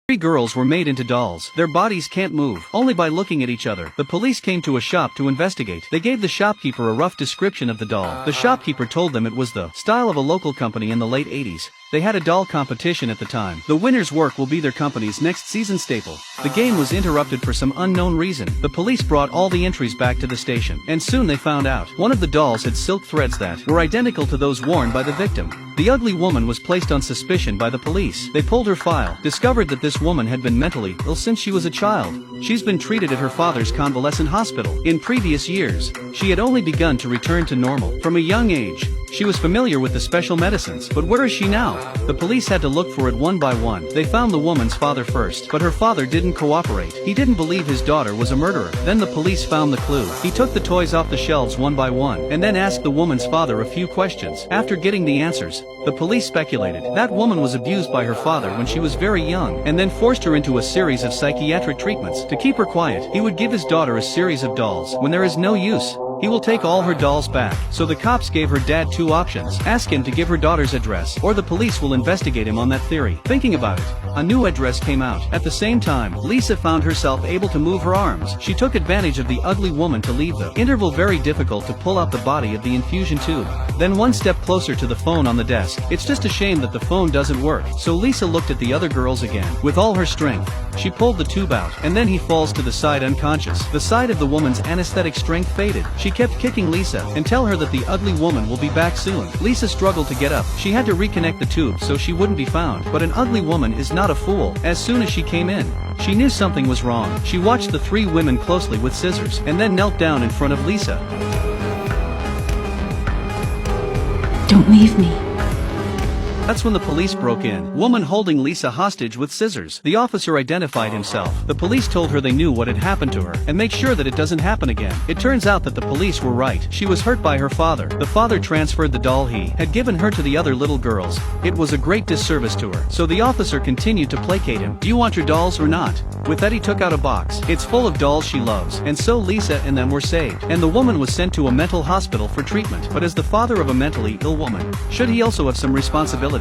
Three girls were made into dolls. Their bodies can't move, only by looking at each other. The police came to a shop to investigate. They gave the shopkeeper a rough description of the doll. The shopkeeper told them it was the style of a local company in the late 80s. They had a doll competition at the time. The winner's work will be their company's next season staple. The game was interrupted for some unknown reason. The police brought all the entries back to the station, and soon they found out. One of the dolls had silk threads that were identical to those worn by the victim. The ugly woman was placed on suspicion by the police. They pulled her file, discovered that this woman had been mentally ill since she was a child. She's been treated at her father's convalescent hospital. In previous years, she had only begun to return to normal. From a young age, she was familiar with the special medicines. But where is she now? The police had to look for it one by one. They found the woman's father first, but her father didn't cooperate. He didn't believe his daughter was a murderer. Then the police found the clue. He took the toys off the shelves one by one, and then asked the woman's father a few questions. After getting the answers, the police speculated that woman was abused by her father when she was very young, and then forced her into a series of psychiatric treatments. To keep her quiet, he would give his daughter a series of dolls. When there is no use, he will take all her dolls back. So the cops gave her dad two options. Ask him to give her daughter's address, or the police will investigate him on that theory. Thinking about it, a new address came out. At the same time, Lisa found herself able to move her arms. She took advantage of the ugly woman to leave the interval very difficult to pull out the body of the infusion tube. Then one step closer to the phone on the desk. It's just a shame that the phone doesn't work. So Lisa looked at the other girls again. With all her strength, she pulled the tube out, and then he falls to the side unconscious. The side of the woman's anesthetic strength faded. She kept kicking Lisa and tell her that the ugly woman will be back soon. Lisa struggled to get up. She had to reconnect the tube so she wouldn't be found. But an ugly woman is not a fool. As soon as she came in, she knew something was wrong. She watched the three women closely with scissors, and then knelt down in front of Lisa. Don't leave me. That's when the police broke in. Woman holding Lisa hostage with scissors. The officer identified himself. The police told her they knew what had happened to her, and make sure that it doesn't happen again. It turns out that the police were right. She was hurt by her father. The father transferred the doll he had given her to the other little girls. It was a great disservice to her. So the officer continued to placate him. Do you want your dolls or not? With that he took out a box. It's full of dolls she loves. And so Lisa and them were saved. And the woman was sent to a mental hospital for treatment. But as the father of a mentally ill woman, should he also have some responsibility?